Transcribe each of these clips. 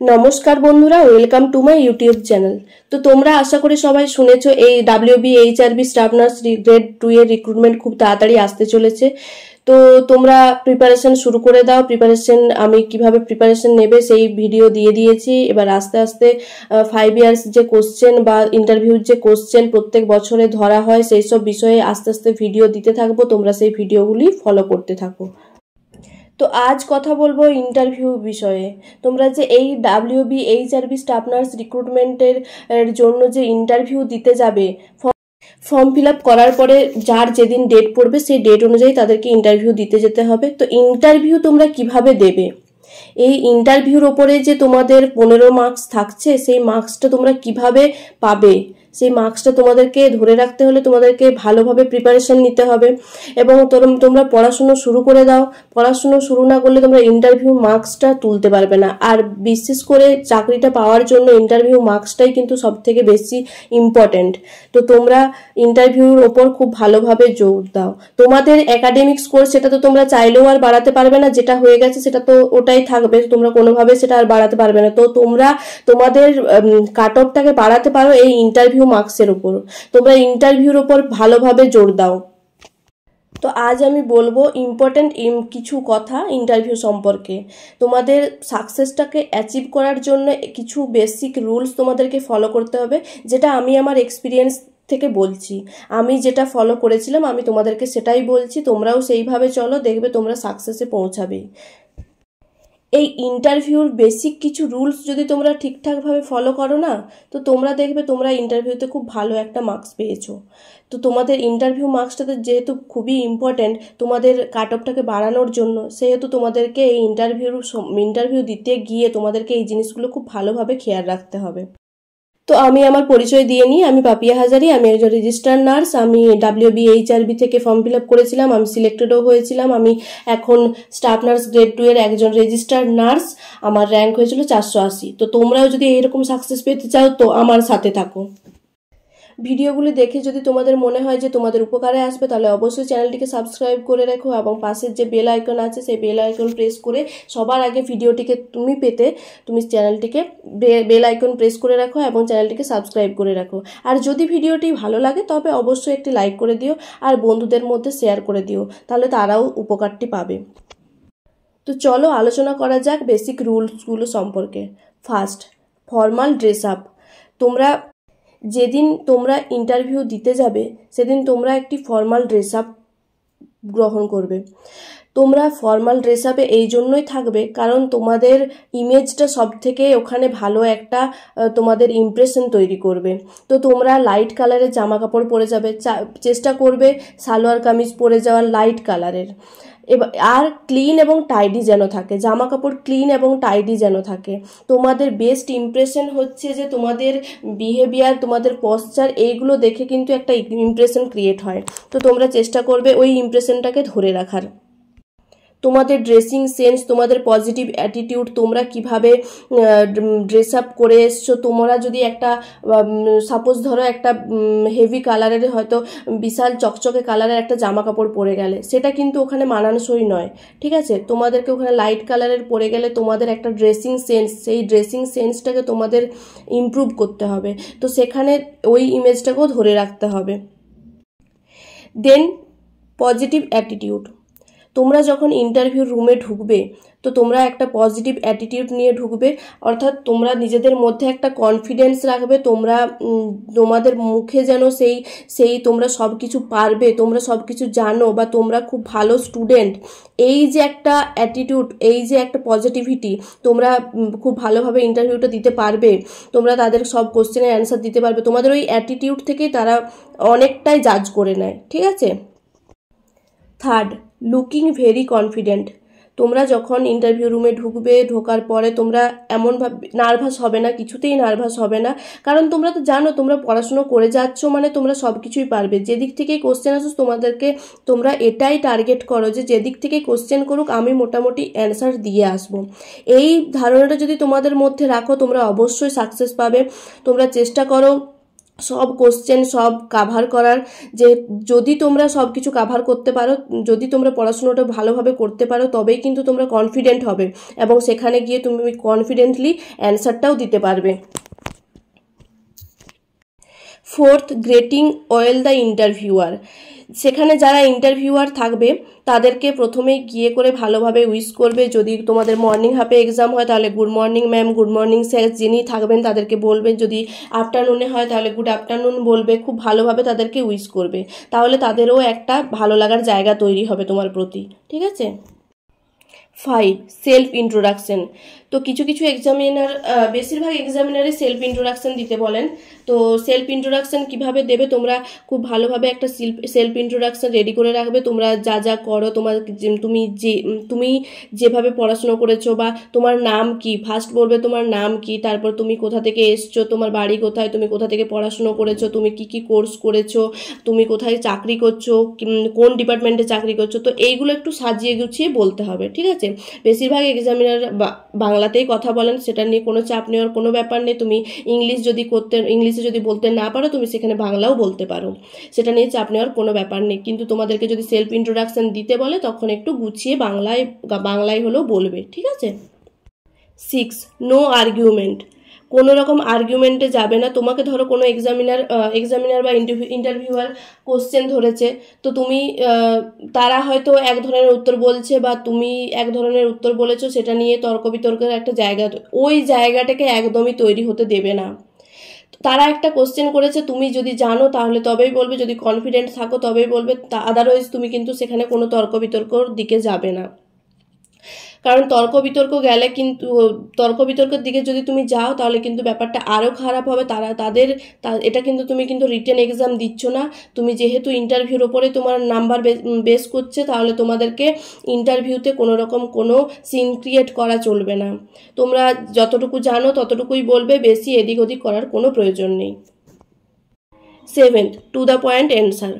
নমস্কার বন্ধুরা, welcome to my YouTube channel. তো তোমরা আশা করি সবাই শুনেছো এই WBHRB স্টাফ নার্স গ্রেড 2 এর রিক্রুটমেন্ট খুব তাড়াতাড়ি আসতে চলেছে। তো তোমরা প্রিপারেশন শুরু করে দাও। আমি কিভাবে প্রিপারেশন নেবে সেই ভিডিও দিয়ে দিয়েছি। এবার আস্তে আস্তে 5 ইয়ার্স যে কোশ্চেন বা ইন্টারভিউর যে কোশ্চেন প্রত্যেক বছরে ধরা হয় সেই সব বিষয়ে আস্তে আস্তে ভিডিও দিতে থাকবো। তোমরা সেই ভিডিওগুলি ফলো করতে থাকো। তো আজ কথা বলবো ইন্টারভিউ বিষয়ে। তোমরা যে এই WBHRB স্টাফ নার্স রিক্রুটমেন্টের জন্য যে ইন্টারভিউ দিতে যাবে, ফর্ম ফিল আপ করার পরে যার যেদিন ডেট পড়বে সেই ডেট অনুযায়ী তাদেরকে ইন্টারভিউ দিতে যেতে হবে। তো ইন্টারভিউ তোমরা কিভাবে দেবে, এই ইন্টারভিউর ওপরে যে তোমাদের 15 মার্কস থাকছে সেই মার্কসটা তোমরা কিভাবে পাবে, সেই মার্কসটা তোমাদেরকে ধরে রাখতে হলে তোমাদেরকে ভালোভাবে প্রিপারেশন নিতে হবে এবং তোমরা পড়াশুনো শুরু করে দাও। পড়াশুনো শুরু না করলে তোমরা ইন্টারভিউ মার্কসটা তুলতে পারবে না। আর বিশেষ করে চাকরিটা পাওয়ার জন্য ইন্টারভিউ মার্কসটাই কিন্তু সব থেকে বেশি ইম্পর্টেন্ট। তো তোমরা ইন্টারভিউর ওপর খুব ভালোভাবে জোর দাও। তোমাদের একাডেমিক স্কোর সেটা তো তোমরা চাইলেও আর বাড়াতে পারবে না, যেটা হয়ে গেছে সেটা তো ওটাই থাকবে, তোমরা কোনোভাবে সেটা আর বাড়াতে পারবে না। তো তোমরা তোমাদের কাট অফটাকে বাড়াতে পারো এই ইন্টারভিউ মার্কসের উপর। তোমরা ইন্টারভিউর উপর ভালোভাবে জোর দাও। তো আজ আমি বলবো ইম্পর্টেন্ট কিছু কথা ইন্টারভিউ সম্পর্কে। তোমাদের সাকসেসটাকে অ্যাচিভ করার জন্য কিছু বেসিক রুলস তোমাদেরকে ফলো করতে হবে, যেটা আমি আমার এক্সপিরিয়েন্স থেকে বলছি। আমি যেটা ফলো করেছিলাম আমি তোমাদেরকে সেটাই বলছি, তোমরাও সেইভাবে চলো, দেখবে তোমরা সাকসেসে পৌঁছাবেই। এই ইন্টারভিউর বেসিক কিছু রুলস যদি তোমরা ঠিকঠাকভাবে ফলো করো না, তো তোমরা দেখবে তোমরা ইন্টারভিউতে খুব ভালো একটা মার্কস পেয়েছো। তো তোমাদের ইন্টারভিউ মার্কসটাতে যেহেতু খুবই ইম্পর্ট্যান্ট তোমাদের কাট অফটাকে বাড়ানোর জন্য, সেহেতু তোমাদেরকে এই ইন্টারভিউ দিতে গিয়ে তোমাদেরকে এই জিনিসগুলো খুব ভালোভাবে খেয়াল রাখতে হবে। তো আমি আমার পরিচয় দিয়ে নিই। আমি পাপিয়া হাজারি, আমি একজন রেজিস্টার্ড নার্স। আমি WBHRB থেকে ফর্ম ফিল আপ করেছিলাম, আমি সিলেক্টেডও হয়েছিলাম। আমি এখন স্টাফ নার্স গ্রেড 2 এর একজন রেজিস্টার্ড নার্স। আমার র্যাঙ্ক হয়েছিল 480। তো তোমরাও যদি এরকম সাকসেস পেতে চাও তো আমার সাথে থাকো। ভিডিওগুলি দেখে যদি তোমাদের মনে হয় যে তোমাদের উপকারে আসবে তাহলে অবশ্যই চ্যানেলটিকে সাবস্ক্রাইব করে রেখো এবং পাশের যে বেল আইকন আছে সেই বেল আইকন প্রেস করে সবার আগে ভিডিওটিকে তুমি চ্যানেলটিকে বেল আইকন প্রেস করে রাখো এবং চ্যানেলটিকে সাবস্ক্রাইব করে রাখো। আর যদি ভিডিওটি ভালো লাগে তবে অবশ্যই একটি লাইক করে দিও আর বন্ধুদের মধ্যে শেয়ার করে দিও, তাহলে তারাও উপকারটি পাবে। তো চলো আলোচনা করা যাক বেসিক রুলসগুলো সম্পর্কে। First, formal dress up. যেদিন তোমরা ইন্টারভিউ দিতে যাবে সেদিন তোমরা একটি ফর্মাল ড্রেস আপ গ্রহণ করবে। তোমরা ফর্মাল ড্রেস আপে এই জন্যই থাকবে কারণ তোমাদের ইমেজটা সব থেকে ওখানে ভালো একটা তোমাদের ইমপ্রেশন তৈরি করবে। তো তোমরা লাইট কালারের জামা কাপড় পরে যাবে, চেষ্টা করবে সালোয়ার কামিজ পরে যাওয়ার লাইট কালারের। আর ক্লিন এবং টাইডি যেন থাকে, জামা কাপড় ক্লিন এবং টাইডি যেন থাকে। তোমাদের বেস্ট ইমপ্রেশন হচ্ছে যে তোমাদের বিহেভিয়ার, তোমাদের পশ্চার, এইগুলো দেখে কিন্তু একটা ইমপ্রেশন ক্রিয়েট হয়। তো তোমরা চেষ্টা করবে ওই ইমপ্রেশনটাকে ধরে রাখার। তোমাদের ড্রেসিং সেন্স, তোমাদের পজিটিভ অ্যাটিটিউড, তোমরা কিভাবে ড্রেস আপ করে এসছো। তোমরা যদি একটা সাপোজ ধরো একটা হেভি কালারের হয়তো বিশাল চকচকে কালারের একটা জামা কাপড় পরে গেলে সেটা কিন্তু ওখানে মানানসই নয়, ঠিক আছে। তোমাদেরকে ওখানে লাইট কালারের পরে গেলে তোমাদের একটা ড্রেসিং সেন্স, সেই ড্রেসিং সেন্সটাকে তোমাদের ইমপ্রুভ করতে হবে। তো সেখানে ওই ইমেজটাকেও ধরে রাখতে হবে। দেন পজিটিভ অ্যাটিটিউড। তোমরা যখন ইন্টারভিউ রুমে ঢুকবে তো তোমরা একটা পজিটিভ অ্যাটিটিউড নিয়ে ঢুকবে, অর্থাৎ তোমরা নিজেদের মধ্যে একটা কনফিডেন্স রাখবে। তোমাদের মুখে যেন সেই তোমরা সব কিছু পারবে, তোমরা সব কিছু জানো বা তোমরা খুব ভালো স্টুডেন্ট, এই যে একটা অ্যাটিটিউড, এই যে একটা পজিটিভিটি, তোমরা খুব ভালোভাবে ইন্টারভিউটা দিতে পারবে, তোমরা তাদের সব কোশ্চেনের অ্যান্সার দিতে পারবে। তোমাদের ওই অ্যাটিটিউড থেকেই তারা অনেকটাই জাজ করে নেয়, ঠিক আছে। Third, looking very confident. তোমরা যখন ইন্টারভিউ রুমে ঢুকবে, ঢোকার পরে তোমরা এমনভাবে নার্ভাস হবে না, কিছুতেই নার্ভাস হবে না, কারণ তোমরা তো জানো তোমরা পড়াশুনো করে যাচ্ছ, মানে তোমরা সব কিছুই পারবে। যেদিক থেকেই কোশ্চেন আসুক তোমরা এটাই টার্গেট করো যে যেদিক থেকে কোশ্চেন করুক আমি মোটামুটি অ্যান্সার দিয়ে আসবো। এই ধারণাটা যদি তোমাদের মধ্যে রাখো তোমরা অবশ্যই সাকসেস পাবে। তোমরা চেষ্টা করো সব কোশ্চেন সব কাভার করার, যে যদি তোমরা সব কিছু কাভার করতে পারো, যদি তোমরা পড়াশুনোটা ভালোভাবে করতে পারো, তবেই কিন্তু তোমরা কনফিডেন্ট হবে এবং সেখানে গিয়ে তুমি কনফিডেন্টলি অ্যান্সারটাও দিতে পারবে। Fourth, grating well the interviewer. সেখানে যারা ইন্টারভিউয়ার থাকবে তাদেরকে প্রথমেই গিয়ে করে ভালোভাবে উইশ করবে। যদি তোমাদের মর্নিং হাফে এক্সাম হয় তাহলে good morning ma'am, good morning sir, যিনি থাকবেন তাদেরকে বলবেন। যদি আফটারনুনে হয় তাহলে গুড আফটারনুন বলবে। খুব ভালোভাবে তাদেরকে উইশ করবে, তাহলে তাদেরও একটা ভালো লাগার জায়গা তৈরি হবে তোমার প্রতি, ঠিক আছে। 5, সেলফ ইন্ট্রোডাকশন। তো কিছু কিছু এক্সামিনার, বেশিরভাগ এক্সামিনারে সেলফ ইন্ট্রোডাকশন দিতে বলেন। তো সেলফ ইন্ট্রোডাকশন কিভাবে দেবে, তোমরা খুব ভালোভাবে একটা সেলফ ইন্ট্রোডাকশন রেডি করে রাখবে। তোমরা যা যা করো, তুমি যেভাবে পড়াশোনা করেছো বা তোমার নাম কি, ফার্স্ট বলবে তোমার নাম কি, তারপর তুমি কোথা থেকে এসছো, তোমার বাড়ি কোথায়, তুমি কোথা থেকে পড়াশোনা করেছো, তুমি কি কি কোর্স করেছো, তুমি কোথায় চাকরি করছো, কোন ডিপার্টমেন্টে চাকরি করছো। তো এইগুলো একটু সাজিয়ে গুছিয়ে বলতে হবে, ঠিক আছে। বেশিরভাগ এক্সামিনার বাংলাতেই কথা বলেন, সেটা নিয়ে কোনো চাপ নেওয়ার কোনো ব্যাপার নেই। তুমি ইংলিশে যদি বলতে না পারো, তুমি সেখানে বাংলাও বলতে পারো, সেটা নিয়ে চাপ নেওয়ার কোনো ব্যাপার নেই। কিন্তু তোমাদেরকে যদি সেলফ ইন্ট্রোডাকশন দিতে বলে তখন একটু গুছিয়ে বাংলায় হলেও বলবে, ঠিক আছে। 6, নো আর্গুমেন্ট। কোনো রকম আর্গুমেন্টে যাবে না। তোমাকে ধরো কোনো এক্সামিনার বা ইন্টারভিউয়ার কোশ্চেন ধরেছে, তো তুমি তারা হয়তো এক ধরনের উত্তর বলছে বা তুমি এক ধরনের উত্তর বলেছো, সেটা নিয়ে তর্ক বিতর্কের একটা জায়গা, ওই জায়গাটাকে একদমই তৈরি হতে দেবে না। তারা একটা কোশ্চেন করেছে, তুমি যদি জানো তাহলে তবেই বলবে, যদি কনফিডেন্ট থাকো তবেই বলবে, আদারওয়াইজ তুমি কিন্তু সেখানে কোনো তর্ক বিতর্কর দিকে যাবে না। কারণ তর্ক বিতর্কের দিকে যদি তুমি যাও তাহলে কিন্তু ব্যাপারটা আরও খারাপ হবে। এটা কিন্তু তুমি কিন্তু রিটেন এক্সাম দিচ্ছ না, তুমি যেহেতু ইন্টারভিউর ওপরে তোমার নাম্বার বেস করছে, তাহলে তোমাদেরকে ইন্টারভিউতে কোনো রকম কোনো সিন ক্রিয়েট করা চলবে না। তোমরা যতটুকু জানো ততটুকুই বলবে, বেশি এদিক ওদিক করার কোনো প্রয়োজন নেই। 7, টু দ্য পয়েন্ট অ্যান্সার।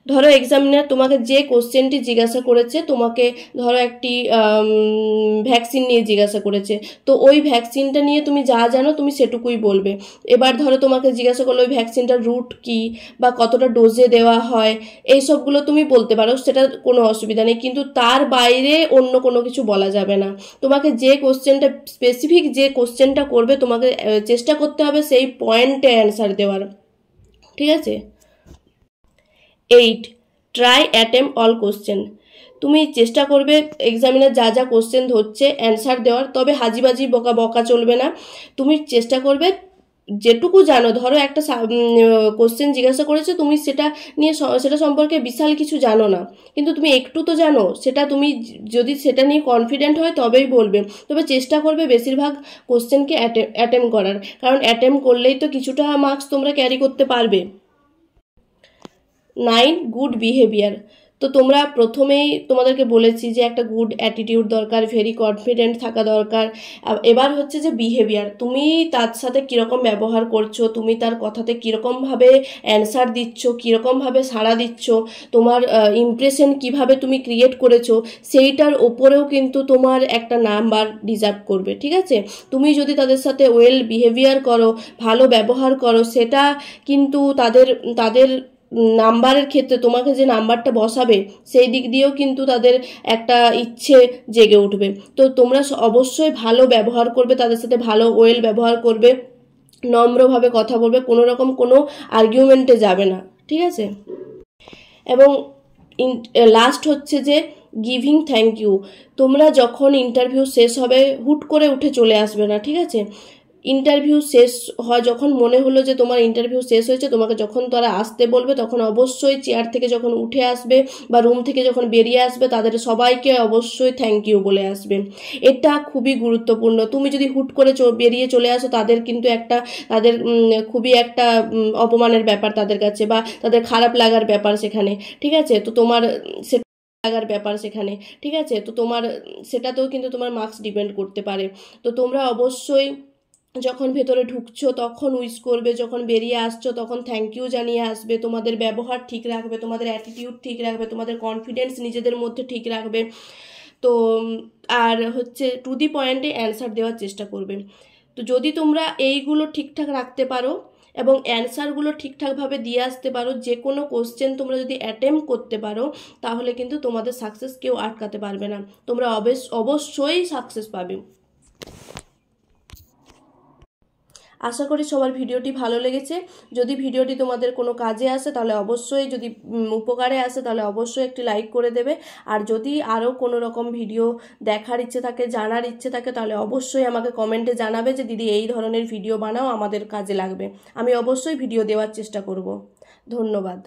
ধরো এক্সামিনার তোমাকে যে কোশ্চেনটি জিজ্ঞাসা করেছে, তোমাকে ধরো একটি ভ্যাকসিন নিয়ে জিজ্ঞাসা করেছে, তো ওই ভ্যাকসিনটা নিয়ে তুমি যা জানো তুমি সেটুকুই বলবে। এবার ধরো তোমাকে জিজ্ঞাসা করলো ওই ভ্যাকসিনটার রুট কি বা কতটা ডোজে দেওয়া হয়, এই সবগুলো তুমি বলতে পারো, সেটা কোনো অসুবিধা নেই। কিন্তু তার বাইরে অন্য কোনো কিছু বলা যাবে না। তোমাকে যে কোশ্চেনটা স্পেসিফিক যে কোশ্চেনটা করবে, তোমাকে চেষ্টা করতে হবে সেই পয়েন্টে অ্যান্সার দেওয়ার, ঠিক আছে। 8, ট্রাই অ্যাটেম্প অল কোশ্চেন। তুমি চেষ্টা করবে এক্সামিনার যা যা কোশ্চেন ধরছে অ্যান্সার দেওয়ার, তবে হাজিবাজি বকা চলবে না। তুমি চেষ্টা করবে যেটুকু জানো, ধরো একটা কোশ্চেন জিজ্ঞাসা করেছে, তুমি সেটা সম্পর্কে বিশাল কিছু জানো না, কিন্তু তুমি একটু তো জানো, সেটা তুমি যদি সেটা নিয়ে কনফিডেন্ট হয় তবেই বলবে। তবে চেষ্টা করবে বেশিরভাগ কোশ্চেনকে অ্যাটেম্প করার, কারণ অ্যাটেম্প করলেই তো কিছুটা মার্কস তোমরা ক্যারি করতে পারবে। 9, গুড বিহেভিয়ার। তো তোমরা প্রথমেই তোমাদেরকে বলেছি যে একটা গুড অ্যাটিটিউড দরকার, ভেরি কনফিডেন্ট থাকা দরকার। এবার হচ্ছে যে বিহেভিয়ার, তুমি তার সাথে কীরকম ব্যবহার করছো, তুমি তার কথাতে কীরকমভাবে অ্যান্সার দিচ্ছ, কীরকমভাবে সাড়া দিচ্ছ, তোমার ইমপ্রেশন কিভাবে তুমি ক্রিয়েট করেছো, সেইটার ওপরেও কিন্তু তোমার একটা নাম্বার ডিজার্ভ করবে, ঠিক আছে। তুমি যদি তাদের সাথে ওয়েল বিহেভিয়ার করো, ভালো ব্যবহার করো, সেটা কিন্তু তাদের নাম্বারের ক্ষেত্রে তোমাকে যে নাম্বারটা বসাবে সেই দিক দিয়েও কিন্তু তাদের একটা ইচ্ছে জেগে উঠবে। তো তোমরা অবশ্যই ভালো ব্যবহার করবে, তাদের সাথে ভালো ওয়েল ব্যবহার করবে, নম্রভাবে কথা বলবে, কোনো রকম কোনো আর্গুমেন্টে যাবে না, ঠিক আছে। এবং লাস্ট হচ্ছে যে গিভিং থ্যাংক ইউ। তোমরা যখন ইন্টারভিউ শেষ হবে হুট করে উঠে চলে আসবে না, ঠিক আছে। ইন্টারভিউ শেষ হয়, যখন মনে হলো যে তোমার ইন্টারভিউ শেষ হয়েছে, তোমাকে যখন তারা আসতে বলবে তখন অবশ্যই চেয়ার থেকে যখন উঠে আসবে বা রুম থেকে যখন বেরিয়ে আসবে, তাদের সবাইকে অবশ্যই থ্যাংক ইউ বলে আসবে। এটা খুবই গুরুত্বপূর্ণ। তুমি যদি হুট করে বেরিয়ে চলে আসো, তাদের কিন্তু খুবই একটা অপমানের ব্যাপার তাদের কাছে, বা তাদের খারাপ লাগার ব্যাপার সেখানে, ঠিক আছে। তো তোমার লাগার ব্যাপার সেখানে, ঠিক আছে। তো সেটাতেও কিন্তু তোমার মার্কস ডিপেন্ড করতে পারে। তো তোমরা অবশ্যই যখন ভেতরে ঢুকছো তখন উইশ করবে, যখন বেরিয়ে আসছো তখন থ্যাংক ইউ জানিয়ে আসবে। তোমাদের ব্যবহার ঠিক রাখবে, তোমাদের অ্যাটিটিউড ঠিক রাখবে, তোমাদের কনফিডেন্স নিজেদের মধ্যে ঠিক রাখবে। তো আর হচ্ছে টু দি পয়েন্টে অ্যান্সার দেওয়ার চেষ্টা করবে। তো যদি তোমরা এইগুলো ঠিকঠাক রাখতে পারো এবং অ্যান্সারগুলো ঠিকঠাকভাবে দিয়ে আসতে পারো, যে কোনো কোশ্চেন তোমরা যদি অ্যাটেম্প করতে পারো তাহলে কিন্তু তোমাদের সাকসেস কেউ আটকাতে পারবে না, তোমরা অবশ্যই সাকসেস পাবে। আশা করি সবার ভিডিওটি ভালো লেগেছে। যদি ভিডিওটি তোমাদের কোনো কাজে আসে তাহলে অবশ্যই, যদি উপকারে আসে তাহলে অবশ্যই একটি লাইক করে দেবে। আর যদি আরও কোনো রকম ভিডিও দেখার ইচ্ছে থাকে, জানার ইচ্ছে থাকে, তাহলে অবশ্যই আমাকে কমেন্টে জানাবে যে দিদি এই ধরনের ভিডিও বানাও, আমাদের কাজে লাগবে। আমি অবশ্যই ভিডিও দেওয়ার চেষ্টা করব। ধন্যবাদ।